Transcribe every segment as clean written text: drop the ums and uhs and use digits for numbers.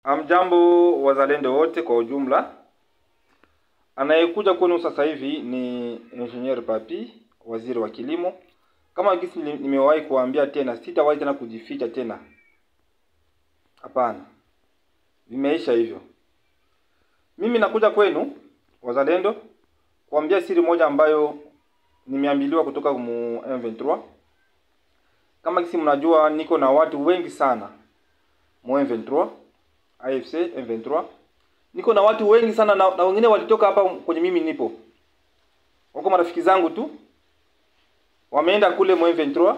Amjambo wazalendo wote kwa ujumla. Anayekuja kwenu sasa hivi ni Engineer Papi, waziri wa kilimo. Kama gisi nimewahi kuambia tena, sitawahi tena kujificha tena. Hapana. Vimeisha hivyo. Mimi nakuja kwenu wazalendo kuambia siri moja ambayo nimeambiliwa kutoka mu M23. Kama gisi mnajua niko na watu wengi sana mu M23, AFC M23. Niko na watu wengi sana na wengine walitoka hapa kwenye mimi nipo. Wako marafiki zangu tu. Wameenda kule mu M23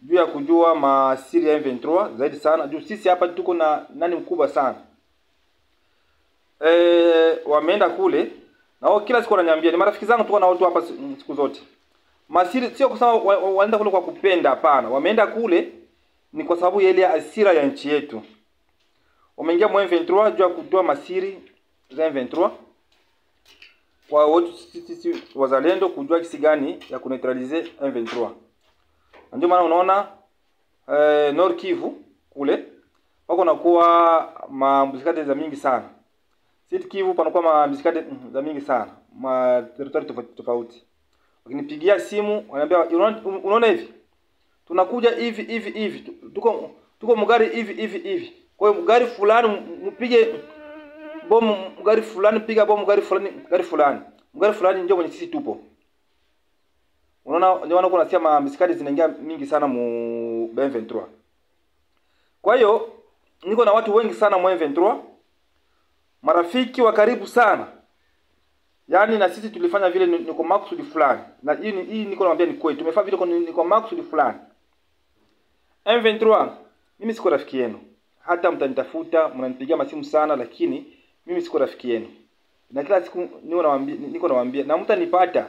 juu ya kujua masiri ya M23 zaidi sana. Juu sisi hapa tuko na nani mkubwa sana. Wameenda kule na wao kila siku wananiambia, ni marafiki zangu tuko na watu hapa siku zote. Masiri sio kusema waenda kule kwa kupenda, hapana. Wameenda kule ni kwa sababu ya ile hasira ya nchi yetu. Wameingia mu M23 juu ya kutoa masiri za M23 kwa watu sisi wazalendo kujua kisi gani ya kuneutralize M23. Ndio maana unaona Nord Kivu kule wako nakuwa mabuzikade za mingi sana. Sud Kivu panakuwa mabuzikade za mingi sana, ma territory tofauti. Wakinipigia simu wananiambia, unaona hivi? Tunakuja hivi. Tuko mgari hivi. Kwa hiyo gari fulani mpige bomu, gari fulani piga bomu, gari fulani. Gari fulani ndio kwenye sisi tupo. Unaona, ndio wana kuna sema misikadi zinaingia mingi sana mu M23. Kwa hiyo niko na watu wengi sana mu M23. Marafiki wa karibu sana. Yaani na sisi tulifanya vile niko makusudi fulani. Na hii niko naambia ni kweli. Tumefanya vile niko makusudi fulani. M23, mimi siko rafiki yenu. Hata mtanitafuta, mnanipigia masimu sana, lakini mimi siko rafiki yenu. Na kila siku niko nawaambia na mtanipata.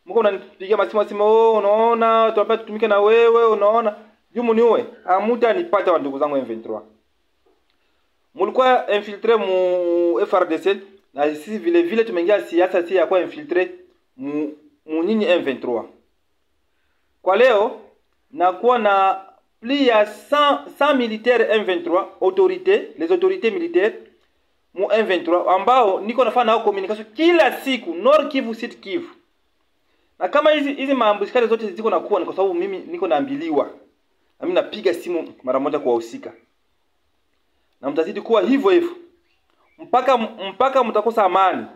Mko mnanipigia masimu, oh, unaona tunapata tutumike na wewe, unaona jumu niwe. Mtanipata wa ndugu zangu M23. Mulikuwa infiltré mu FRDC na sisi vile tumeingia siasa si ya kwa infiltré mu nyinyi M23. Kwa leo nakuwa na plus ya 100 militaires M23, les autorités militaires mu M23 ambao niko nafanya nao communication kila siku Nord Kivu, Sud Kivu. Na kama hizi maambushikali zote ziko nakuwa ni kwa sababu mimi niko naambiliwa. Na mimi napiga simu mara moja kwa wahusika. Na mtazidi kuwa hivyo mpaka mtakosa amani.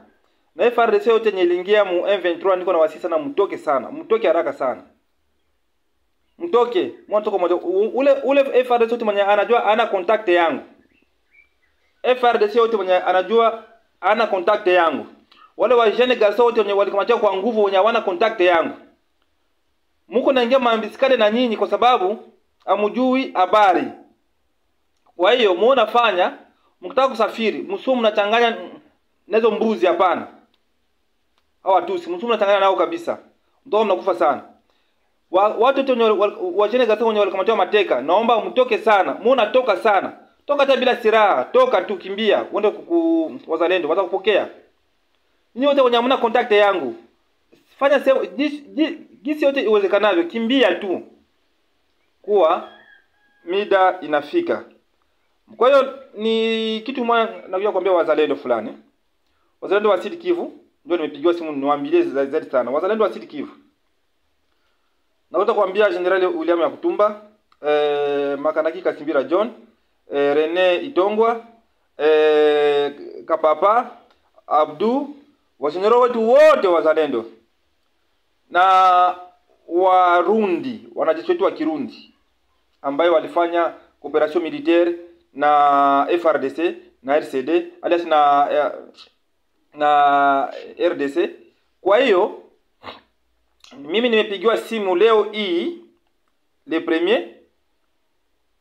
Na FARDC yote nyeliingia mu M23 niko na wasisi sana, mtoke sana. Mtoke haraka sana. Mtoke, mwanatoka moja. Ule FARDC yote mwenye anajua ana contact yangu. FARDC yote mwenye anajua ana contact yangu. Wale wa jeune garçon wote wenye walikamatia kwa nguvu wenye hawana contact yangu. Mko naingia maambisikade na nyinyi kwa sababu hamjui habari. Kwa hiyo muona fanya, mkitaka kusafiri, msumu mnachanganya nazo mbuzi, hapana. Hawa tusi, msumu mnachanganya nao kabisa. Ndio mnakufa sana. Watu wote wa jeune garçon wenye walikamatia mateka, naomba mtoke sana. Muona toka sana. Toka hata bila silaha, toka tu, kimbia, uende wazalendo watakupokea. Ninyi wote wenye hamna contact yangu, fanya sema gisi yote iwezekanavyo, kimbia tu. Kuwa mida inafika. Kwa hiyo ni kitu moja nakuja kuambia wazalendo fulani. Wazalendo wa Sud Kivu ndio nimepigiwa simu niwaambie zaidi sana. Wazalendo wa Sud Kivu, naweza kuambia General William Yakutumba, Makanaki Kasimbira John, Rene Itongwa, Kapapa Abdu, wajenerali wetu wote wazalendo na Warundi, wanajeshi wetu wa Kirundi ambayo walifanya operation militaire na FRDC na RCD alias na RDC. Kwa hiyo mimi nimepigiwa simu leo hii le premier,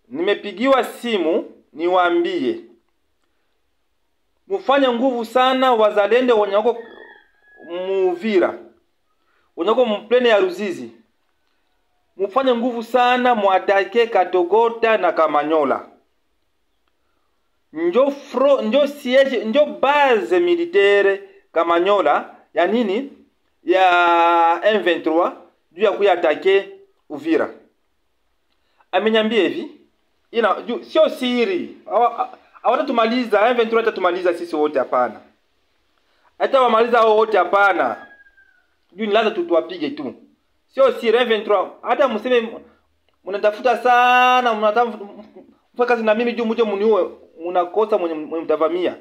nimepigiwa simu niwaambie mufanye nguvu sana wazalendo wenye wako Muvira, wenye wako mplene ya Ruzizi. Mufanye nguvu sana muatake Katogota na Kamanyola. Njo siege, njo base militaire Kamanyola ya nini? Ya M23 juu ya kuya atake Uvira. Amenyambia hivi, Sio siri. Hawatatumaliza, M23 hatatumaliza sisi wote, hapana. Hata wamaliza hao wote, hapana. Ni lazima tuwapige tu. Sio siri. M23 hata mseme mnatafuta sana, mnatafuta kazi na mimi juu mje mniue, mnakosa mwenye mtavamia.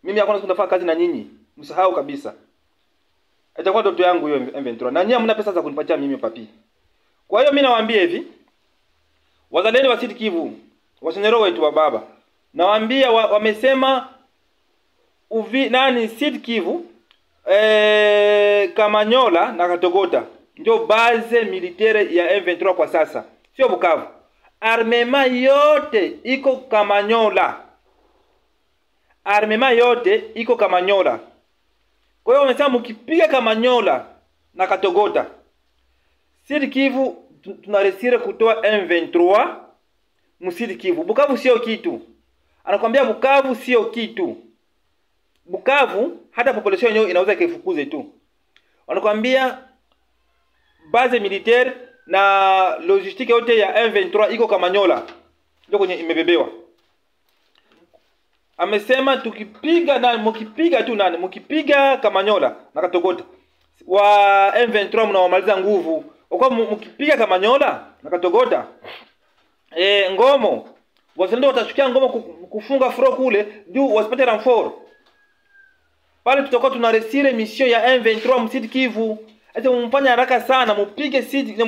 Mimi hakuna siku nitafanya kazi na nyinyi. Msahau kabisa. Itakuwa ndoto yangu hiyo M23. Na nyinyi hamna pesa za kunipatia mimi papi. Kwa hiyo mimi nawaambia hivi, wazalendo wa Sud Kivu, wasenero wetu wa baba, nawaambia wamesema Sud Kivu, Kamanyola na Katogota ndio base militaire ya M23 kwa sasa. Sio Bukavu. Armema yote iko Kamanyola. Armema yote iko Kamanyola. Kwa hiyo wamesema mkipiga Kamanyola na Katogota, Sud Kivu tunaresire kutoa M23 Sud Kivu. Bukavu sio kitu. Anakuambia Bukavu sio kitu. Bukavu hata population yenyewe inaweza ikaifukuze tu. Wanakuambia base militaire na logistique yote ya M23 iko Kamanyola. Ndio kwenye imebebewa. Amesema tukipiga mkipiga Kamanyola na Katogota, wa M23 mnawamaliza nguvu. Kwa mkipiga Kamanyola na Katogota, Ngomo wazalendo watashukia Ngomo kufunga fro kule juu wasipate renfort. Pale tutakuwa tunaresire mission ya M23 Sud Kivu. Ati mfanye haraka sana,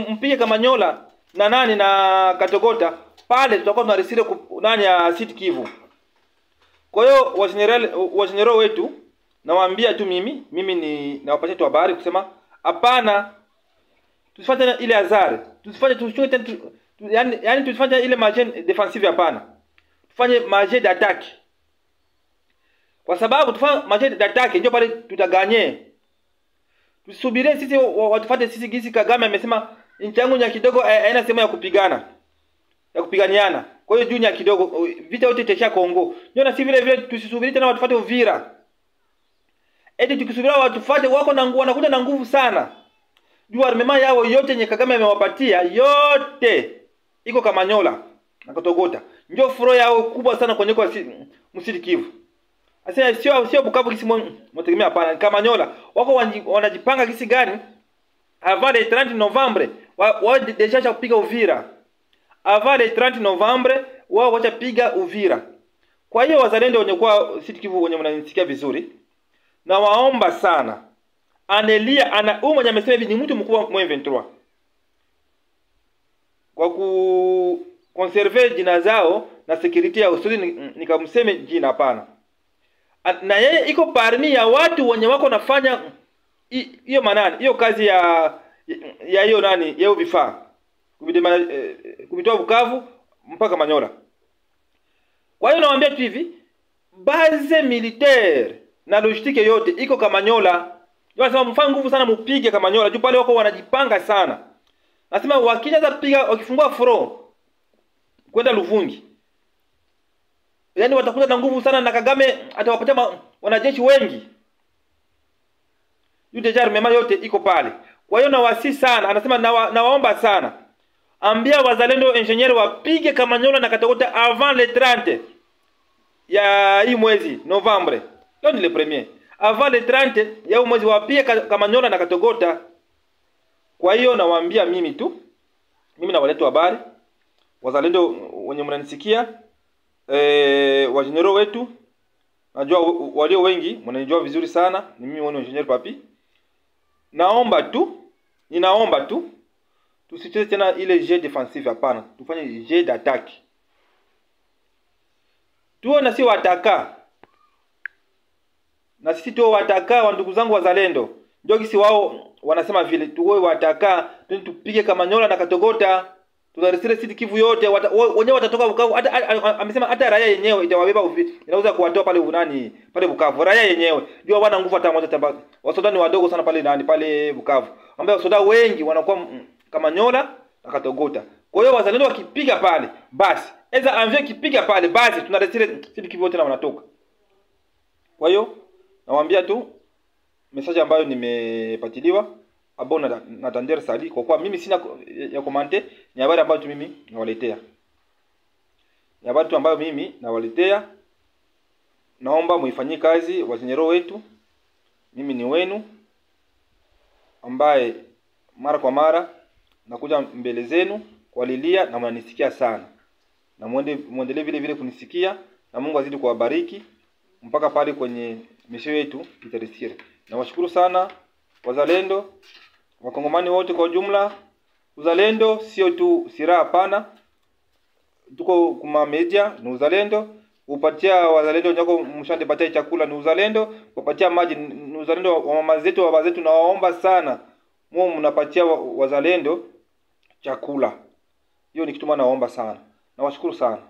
mpige Kamanyola na Katogota. Pale tutakuwa tunaresire ya Sud Kivu. Kwa hiyo wajenerali wetu nawaambia tu mimi ni nawapatia tu habari kusema hapana, tusifanye ile hazard. Tusifanye yani tusifanye ile marge defensive, hapana. Tufanye marge d'attaque. Kwa sababu tufanye marge d'attaque ndio pale tutaganye. Tusubirie sisi watufuate sisi gisi Kagame amesema nchi yangu nya kidogo haina sema ya kupigana. Ya kupiganiana. Kwa hiyo juu nya kidogo vita yote itasha Kongo. Ndio na si vile tusisubiri tena watufuate Uvira. Eti tukisubiria watufuate wako na nguvu, wanakuja na nguvu sana. Juu armema yao yote nye Kagame amewapatia yote iko Kamanyola na Katogota. Ndio furo yao kubwa sana kwenye kwa Sud Kivu. Asa sio Bukavu kisi mtegemea, hapana. Kamanyola wako wanajipanga kisi gani? Avant le 30 Novembre wao deja kupiga Uvira. Avant le 30 Novembre wao wachapiga Uvira. Kwa hiyo wazalendo wenye kwa Sud Kivu wenye mnanisikia vizuri, na waomba sana Anelia mwenye amesema hivi ni mtu mkubwa wa M23. Kwa ku conserver jina zao na security ya usuli nikamseme jina, hapana. Na yeye iko parmi ya watu wenye wako nafanya hiyo hiyo kazi ya hiyo hiyo vifaa kubitoa Bukavu mpaka Manyola. Kwa hiyo nawaambia tu hivi, base militaire na logistique yote iko Kamanyola. Wanasema mfanye nguvu sana mpige Kamanyola juu pale wako wanajipanga sana. Nasema wakianza piga, wakifungua front kwenda Luvungi, yani watakuja na nguvu sana, na Kagame atawapatia wanajeshi wengi. Yule jarmema yote iko pale. Kwa hiyo nawasi sana, anasema nawaomba sana, ambia wazalendo engineer wapige Kamanyola na Katogota avant le 30 ya hii mwezi Novembre. Leo ni le premier. Avant le 30 ya mwezi wapige Kamanyola na Katogota. Kwa hiyo nawaambia mimi nawaletea habari wazalendo wenye mnanisikia, wajenerali wetu, najua walio wengi mnanijua vizuri sana, ni mimi mwana engineer Papi. Ninaomba tu tusicheze tena ile jeu defensive, hapana. Tufanye jeu d'attaque. Tuwe na si wataka. Na sisi tuwe wataka wa ndugu zangu wazalendo. Ndio kisi wao wanasema vile tuwe wataka, tupige Kamanyola na Katogota, tunaresire Sud Kivu yote, wenyewe watatoka Bukavu. Amesema hata raia yenyewe itawabeba inaweza kuwatoa pale pale Bukavu. Raia yenyewe ndio wana nguvu hata moja tabaka. Wasodani wadogo sana pale Bukavu. Ambao wasodani wengi wanakuwa Kamanyola na Katogota. Kwa hiyo wazalendo wakipiga pale, basi eza anvie kipiga pale, basi tunaresire Sud Kivu yote na wanatoka. Kwa hiyo nawaambia tu message ambayo nimepatiliwa abona na Tandere Sali, kwa kuwa mimi sina ya komante, ni habari ambayo tu mimi nawaletea. ya watu ambayo mimi nawaletea. Naomba muifanyie kazi wazenye roho wetu. Mimi ni wenu ambaye mara kwa mara nakuja mbele zenu kuwalilia na mnanisikia sana. Na muendelee vile vile kunisikia, na Mungu azidi kuwabariki mpaka pale kwenye misho yetu itarisiri. Nawashukuru sana wazalendo, wakongomani wote kwa jumla. Uzalendo sio tu silaha, hapana. Tuko kuma media ni uzalendo. Upatia wazalendo nyako mshande patia chakula ni uzalendo. Upatia maji ni uzalendo. Wa mama zetu, baba zetu, na waomba sana muo mnapatia wazalendo chakula. Hiyo ni kitu naomba sana. Nawashukuru sana.